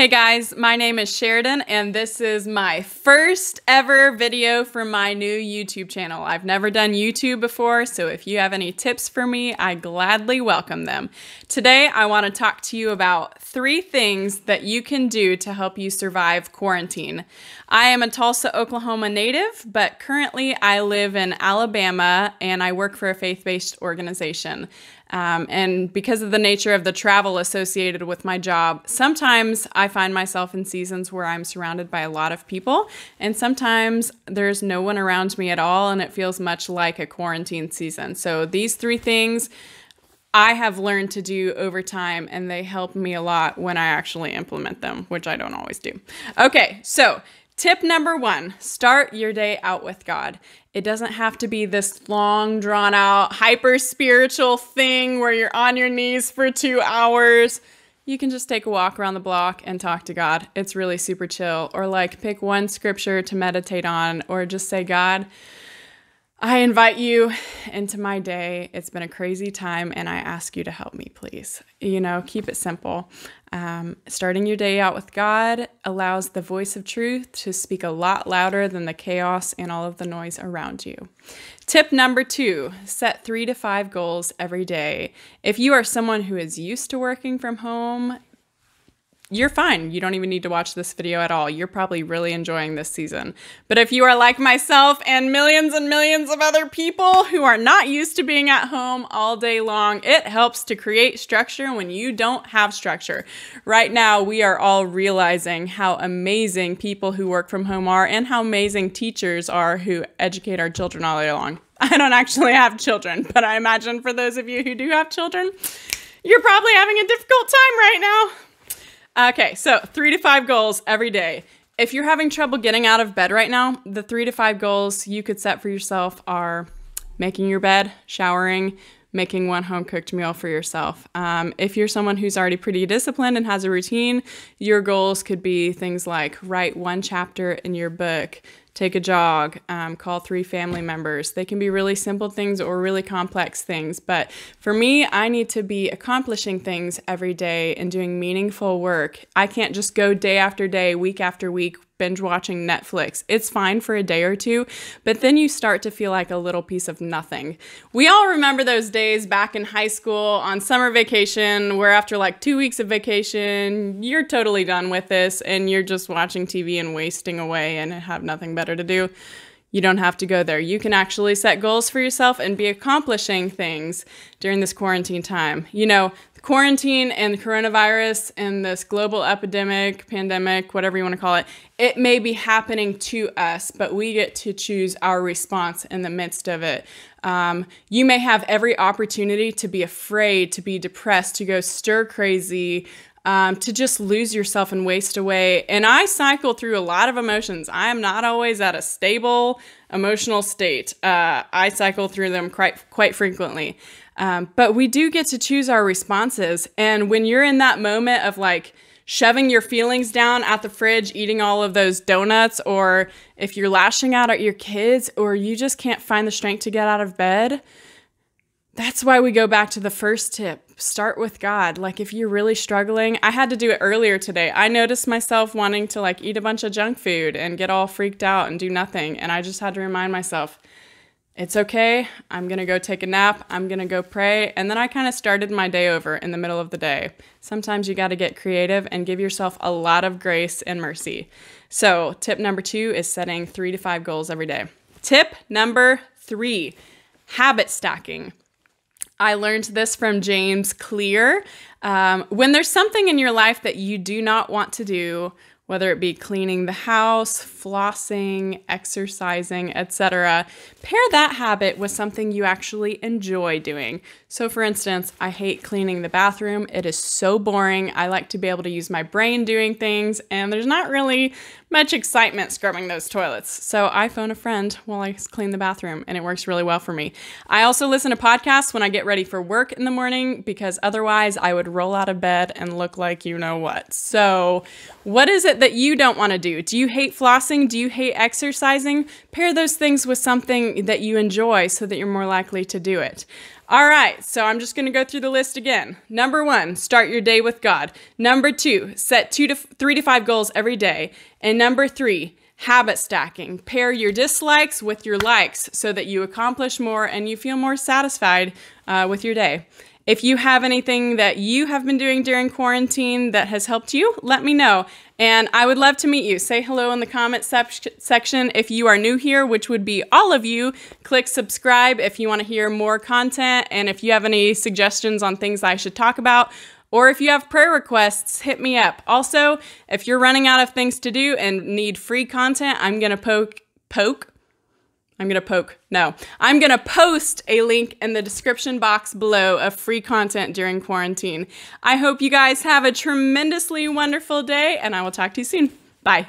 Hey guys, my name is Sheridan and this is my first ever video for my new YouTube channel. I've never done YouTube before, so if you have any tips for me, I gladly welcome them. Today, I want to talk to you about 3 things that you can do to help you survive quarantine. I am a Tulsa, Oklahoma native, but currently I live in Alabama and I work for a faith-based organization. And because of the nature of the travel associated with my job, sometimes I find myself in seasons where I'm surrounded by a lot of people, and sometimes there's no one around me at all, and it feels much like a quarantine season. So these 3 things I have learned to do over time, and they help me a lot when I actually implement them, which I don't always do. Okay, so tip number 1, start your day out with God. It doesn't have to be this long, drawn-out, hyper-spiritual thing where you're on your knees for 2 hours. You can just take a walk around the block and talk to God. It's really super chill. Or like pick one scripture to meditate on, or just say, God, I invite you into my day. It's been a crazy time, and I ask you to help me, please. You know, keep it simple. Starting your day out with God allows the voice of truth to speak a lot louder than the chaos and all of the noise around you. Tip number 2, set 3 to 5 goals every day. If you are someone who is used to working from home, you're fine. You don't even need to watch this video at all. You're probably really enjoying this season. But if you are like myself and millions of other people who are not used to being at home all day long, it helps to create structure when you don't have structure. Right now, we are all realizing how amazing people who work from home are and how amazing teachers are who educate our children all day long. I don't actually have children, but I imagine for those of you who do have children, you're probably having a difficult time right now. Okay, so 3 to 5 goals every day. If you're having trouble getting out of bed right now, the 3 to 5 goals you could set for yourself are making your bed, showering, making one home-cooked meal for yourself. If you're someone who's already pretty disciplined and has a routine, your goals could be things like write 1 chapter in your book, take a jog, call 3 family members. They can be really simple things or really complex things. But for me, I need to be accomplishing things every day and doing meaningful work. I can't just go day after day, week after week, binge watching Netflix. It's fine for a day or 2, but then you start to feel like a little piece of nothing. We all remember those days back in high school on summer vacation where after like 2 weeks of vacation, you're totally done with this and you're just watching TV and wasting away and have nothing better to do. You don't have to go there. You can actually set goals for yourself and be accomplishing things during this quarantine time. You know, quarantine and coronavirus and this global epidemic, pandemic, whatever you want to call it, it may be happening to us, but we get to choose our response in the midst of it. You may have every opportunity to be afraid, to be depressed, to go stir crazy, to just lose yourself and waste away. And I cycle through a lot of emotions. I am not always at a stable emotional state. I cycle through them quite frequently. But we do get to choose our responses. And when you're in that moment of like shoving your feelings down at the fridge, eating all of those donuts, or if you're lashing out at your kids, or you just can't find the strength to get out of bed, that's why we go back to the first tip. Start with God. Like if you're really struggling, I had to do it earlier today. I noticed myself wanting to like eat a bunch of junk food and get all freaked out and do nothing. And I just had to remind myself, it's okay. I'm going to go take a nap. I'm going to go pray. And then I kind of started my day over in the middle of the day. Sometimes you got to get creative and give yourself a lot of grace and mercy. So tip number 2 is setting 3 to 5 goals every day. Tip number 3, habit stacking. I learned this from James Clear. When there's something in your life that you do not want to do, whether it be cleaning the house, flossing, exercising, etc., pair that habit with something you actually enjoy doing. So for instance, I hate cleaning the bathroom. It is so boring. I like to be able to use my brain doing things, and there's not really much excitement scrubbing those toilets. So I phone a friend while I clean the bathroom, and it works really well for me. I also listen to podcasts when I get ready for work in the morning, because otherwise I would roll out of bed and look like you know what. So what is it that you don't want to do? Do you hate flossing? Do you hate exercising? Pair those things with something that you enjoy so that you're more likely to do it. All right, so I'm just going to go through the list again. Number 1, start your day with God. Number 2, set 3 to 5 goals every day. And number 3, habit stacking. Pair your dislikes with your likes so that you accomplish more and you feel more satisfied with your day. If you have anything that you have been doing during quarantine that has helped you, let me know. And I would love to meet you. Say hello in the comment section if you are new here, which would be all of you. Click subscribe if you want to hear more content. And if you have any suggestions on things I should talk about, or if you have prayer requests, hit me up. Also, if you're running out of things to do and need free content, I'm going to post a link in the description box below of free content during quarantine. I hope you guys have a tremendously wonderful day, and I will talk to you soon. Bye.